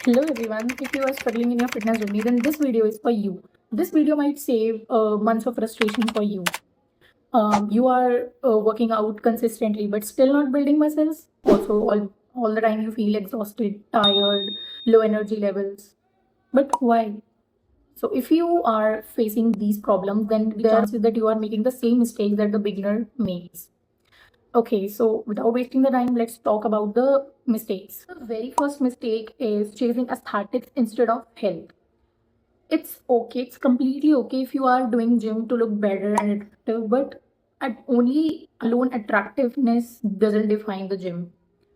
Hello everyone. If you are struggling in your fitness journey, then this video is for you. This video might save months of frustration for you. You are working out consistently but still not building muscles. Also, all the time you feel exhausted, tired, low energy levels. But why? So, if you are facing these problems, then the chances that you are making the same mistakes that the beginner makes. Okay, so without wasting the time, let's talk about the mistakes. The very first mistake is chasing aesthetics instead of health. It's okay, it's completely okay if you are doing gym to look better and attractive, but at only alone attractiveness doesn't define the gym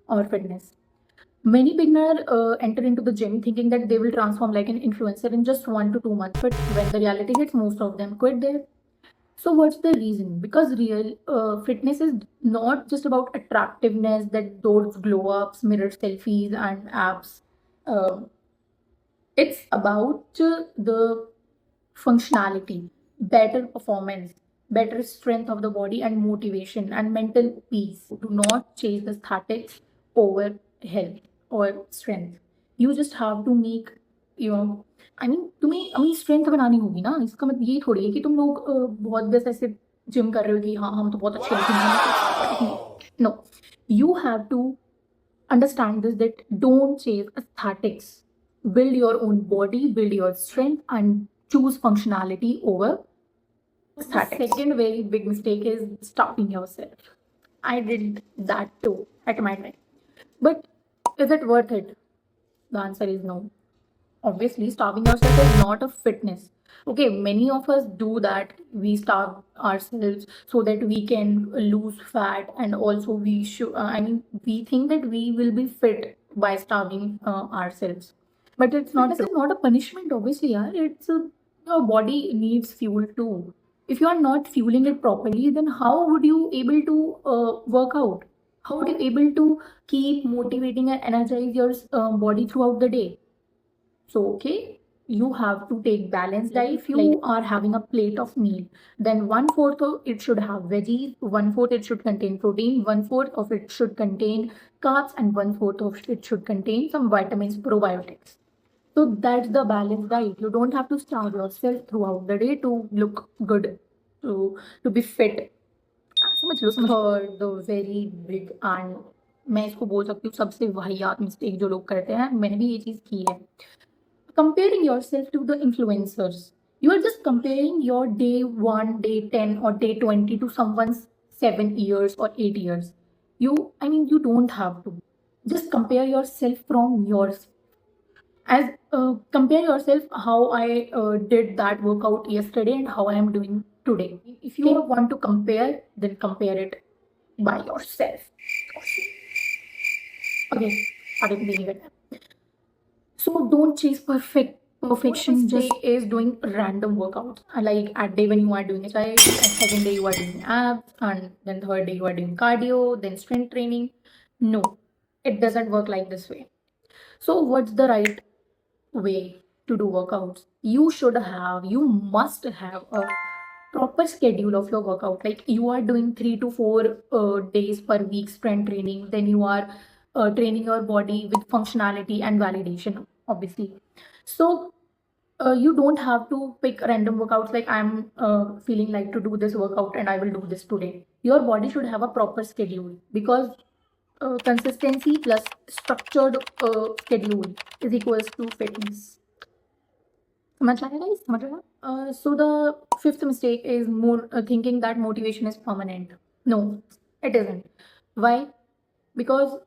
or fitness. Many beginners enter into the gym thinking that they will transform like an influencer in just 1 to 2 months, but when the reality hits, most of them quit there. So what's the reason? Because real fitness is not just about attractiveness, that those glow ups, mirror selfies, and abs. Uh, it's about the functionality, better performance, better strength of the body, and motivation and mental peace. Do not chase aesthetics over health or strength. You just have to make your तुम्हें अपनी strength बनानी होगी ना। इसका मतलब ये थोड़ी है कि तुम लोग बहुत बस ऐसे जिम कर रहे हो कि हाँ हम तो बहुत अच्छे दिखेंगे। No, you have to understand this, that don't chase aesthetics. Build your own body, build your strength, and choose functionality over aesthetics. The second very big mistake is stopping yourself. I did that too at my time. But is it worth it? The answer is no. Obviously, starving yourself is not a fitness. Okay, many of us do that. We starve ourselves so that we can lose fat, and also we should we think that we will be fit by starving ourselves, but it's not. This is not a punishment, obviously. Yeah, your body needs fuel too. If you are not fueling it properly, then how would you able to work out? How would you able to keep motivating and energize your body throughout the day? So, okay, you have to take balanced diet. If you are having a plate of meal, then 1/4 of it should have veggies, 1/4 it should contain protein, 1/4 of it should contain carbs, and 1/4 of it should contain some vitamins, probiotics. So that's the balanced diet. You don't have to starve yourself throughout the day to look good, to be fit. समझ लो समझ Third, the very big and मैं इसको बोल सकती हूँ सबसे वाहियात mistake जो लोग करते हैं, मैंने भी ये चीज़ की है, comparing yourself to the influencers. You are just comparing your day 1, day 10, or day 20 to someone's 7 years or 8 years. You don't have to. Just compare yourself from yours. As compare yourself how I did that workout yesterday and how I am doing today. If you want to compare, then compare it by yourself. Okay, I didn't mean it. So don't chase perfection. Just is doing random workouts. Like at day when you are doing exercise, at second day you are doing abs, and then third day you are doing cardio, then strength training. No, it doesn't work like this way. So what's the right way to do workouts? You must have a proper schedule of your workout. Like you are doing 3 to 4 days per week strength training, then you are training your body with functionality and validation, obviously. So you don't have to pick random workouts like I'm feeling like to do this workout and I will do this today. Your body should have a proper schedule, because consistency plus structured schedule is equals to fitness. समझ आया guys? समझ आया? So the fifth mistake is more thinking that motivation is permanent. No, it isn't. Why? Because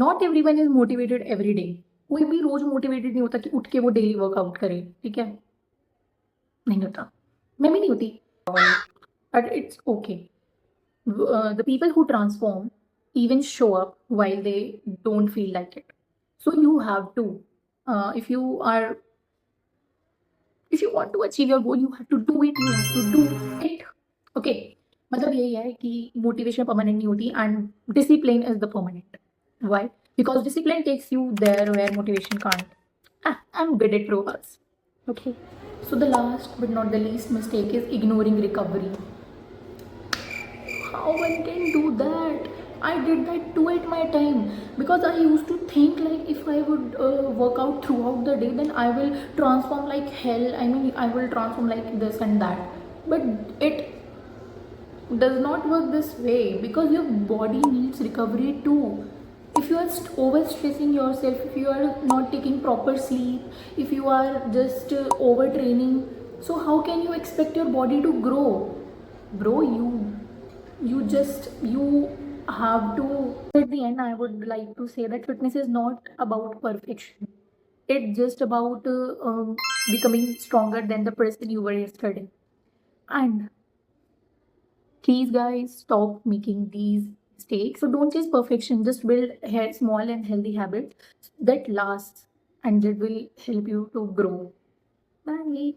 not everyone is motivated every day. कोई भी रोज motivated नहीं होता कि उठ के वो डेली वर्कआउट करे, ठीक है? नहीं होता, मैं भी नहीं होती, but it's okay. The people who transform even show up while they don't feel like it. So you have to, if you want to achieve your goal, you have to do it. You have to do it. Okay. मतलब यही है कि motivation permanent नहीं होती and discipline is the permanent. Why? Because discipline takes you there where motivation can't. I'm good at proverbs. Okay. So the last but not the least mistake is ignoring recovery. How one can do that? I did that too at my time, because I used to think like if I would work out throughout the day, then I will transform like hell. I mean, I will transform like this and that. But it does not work this way, because your body needs recovery too. If you are over stressing yourself, if you are not taking proper sleep, if you are just overtraining, so how can you expect your body to grow? Bro, you have to. At the end, I would like to say that fitness is not about perfection. It's just about becoming stronger than the person you were yesterday. And please, guys, stop making these mistakes. So don't chase perfection. Just build small and healthy habits that last, and that will help you to grow. Bye.